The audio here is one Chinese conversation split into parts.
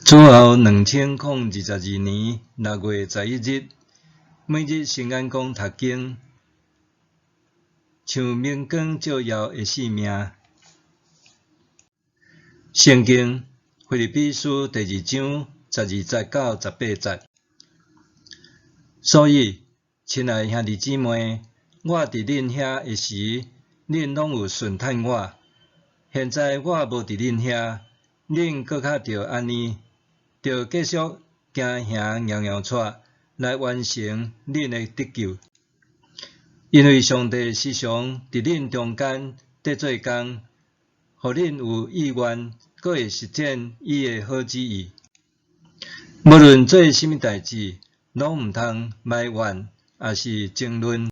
此后2022年6月11日，每日新眼光读经，像明光照耀的生命。圣经腓立比书第2章12节到18节。所以，亲爱兄弟姊妹，我伫恁遐的时，恁拢有顺趁我；现在我无伫恁遐，恁搁较着安尼，着继续行行踉踉蹛来完成恁的得救。因为上帝时常伫恁中间得做工，互恁有意愿，搁会实践伊的好旨意。无论做甚物代志，拢毋通埋怨，也是争论，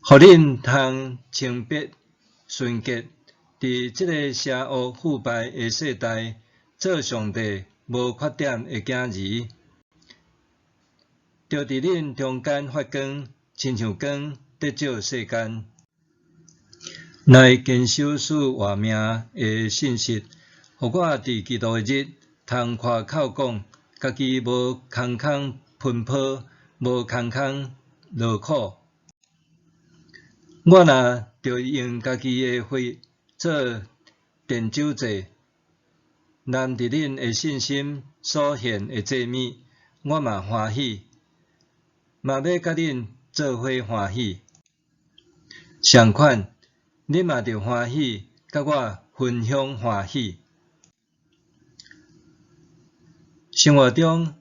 互恁通清白纯洁，伫即个邪恶腐败的世代，做上帝无缺点的囝儿，着伫恁中间发光，亲像光得照世间，来坚守属活命的信息，互我伫基督的日，通夸口讲，家己无空空奔波，无空空劳苦。我若着用家己的血做奠酒祭，揽伫恁的信心所献的祭物，我嘛欢喜，嘛要甲恁做伙欢喜。相款，恁嘛着欢喜，甲我分享欢喜。生活中，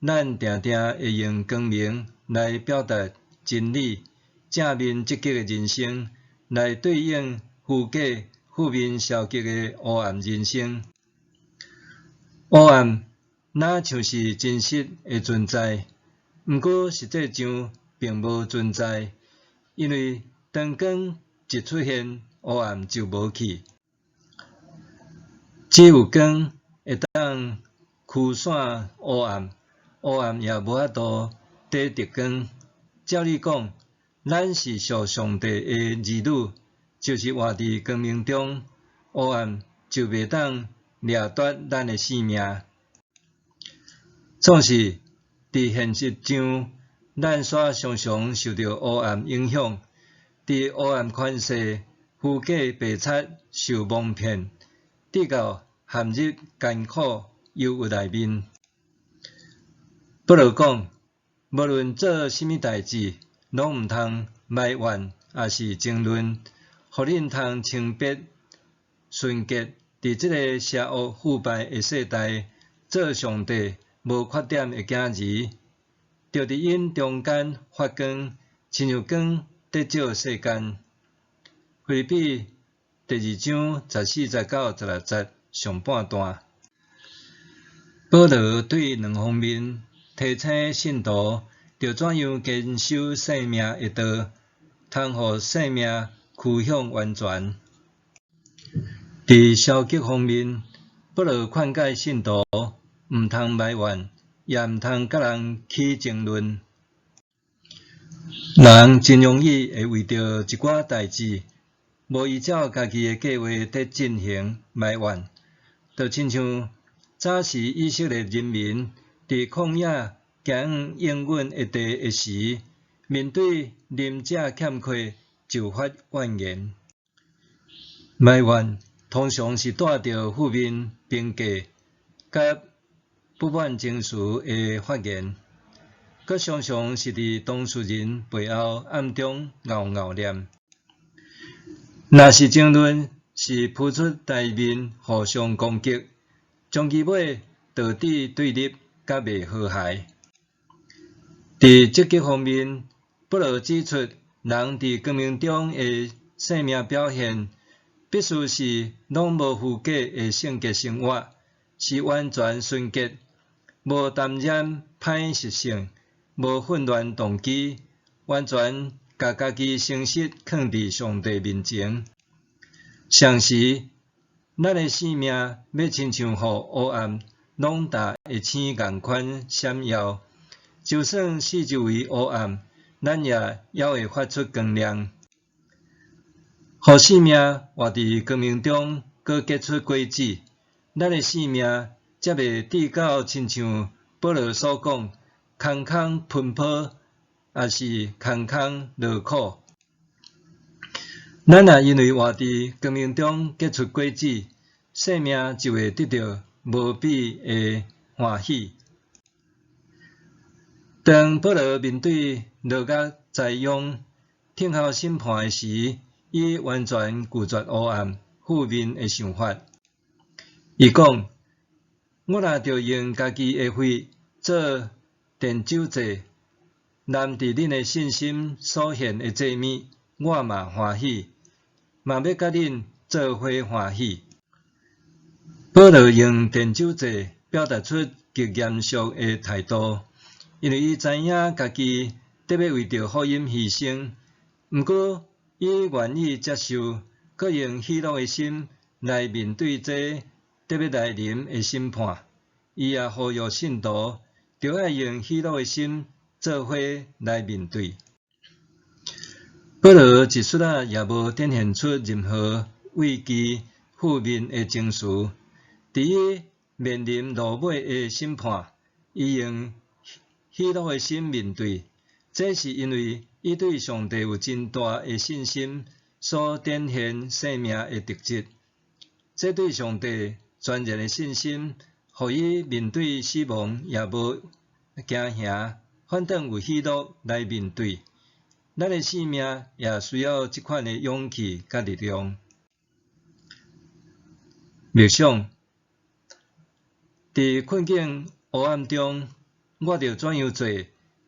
咱定定会用光明来表达真理，正面积极的人生，来对应负价、负面消极的黑暗人生。黑暗若像是真实的存在，毋过实际上并无存在，因为当光一出现，黑暗就无去。只有光会当驱散黑暗，黑暗也无法度抵得光。照理讲，咱是属上帝的儿女，就是活伫光明中，黑暗就袂当掠夺咱的性命。总是伫现实上，咱煞常常受到黑暗影响，伫黑暗权势、虚假白贼受蒙骗，直到陷入艰苦忧郁内面。不如讲，无论做甚物代志，拢毋通埋怨，也是争论，互恁通清白纯洁，伫即个邪恶腐败的世代，做上帝无缺点的囝儿，着伫因中间发光，亲像光得照世间。腓立比第2章14节到16节上半段。保罗对两方面提醒信徒，着怎样坚守生命的道，通互生命趋向完全。伫消极方面，保罗劝诫信徒毋通埋怨，也毋通甲人起争论。人真容易会为着一寡代志，无依照家己的计划在进行埋怨，就亲像早时以色列人民伫旷野行应允的地的时，面对邻者欠缺就发怨言。埋怨通常是带着负面评价甲不满情绪的发言，佮常常是伫当事人背后暗中拗念。若是争论，是扑出台面互相攻击，将其尾导致对立甲袂和谐。伫积极方面，保罗指出，人伫光明中的生命表现，必须是拢无虚假的圣洁生活，是完全纯洁，无沾染歹习性，无混乱动机，完全甲家己诚实放伫上帝面前。同时，咱的生命要亲像互黑暗笼罩的星共款闪耀，就算四周围黑暗，咱也会发出光亮，互生命活伫光明中，搁结出果子。咱的生命才袂跌到亲像保罗所讲，空空奔波，也是空空劳苦。咱若因为活伫光明中结出果子，生命就会得到无比的欢喜。当保罗面对落押在翁听候审判的时，伊完全拒绝黑暗负面的想法。伊讲：我若着用家己的血做奠酒祭，揽伫恁的信心所献的祭物，我嘛欢喜，嘛要甲恁做伙欢喜。保罗用奠酒祭表达出极严肃的态度，因为伊知影家己得要为着福音牺牲，毋过伊愿意接受，搁用喜乐的心来面对这得要来临的审判。伊也呼吁信徒，着爱用喜乐的心做伙来面对。保罗一出仔也无展现出任何畏惧、负面的情绪。伫伊面临落尾的审判，伊用喜乐的心面对，这是因为伊对上帝有真大的信心所展现生命的特质。这对上帝全然的信心，互伊面对死亡也无惊吓，反倒有喜乐来面对。咱的生命也需要这款的勇气甲力量。默想，伫困境黑暗中，我着怎样做，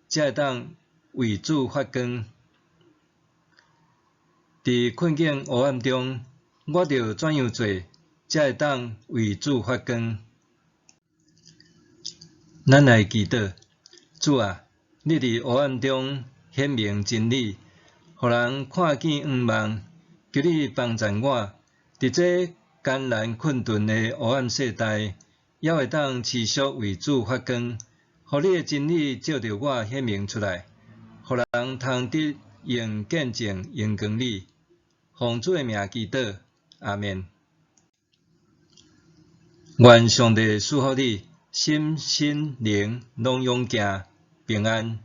才会当为主发光？伫困境黑暗中，我着怎样做，才会当为主发光？咱来祈祷，主啊，你伫黑暗中显明真理，互人看见光芒。求你帮助我，伫这艰难困顿的黑暗世代，也会当持续为主发光，互你的真理照着我显明出来，互人通得用见证荣光你。奉主的名祈祷，阿们。愿上帝赐福你，心身灵拢勇健平安。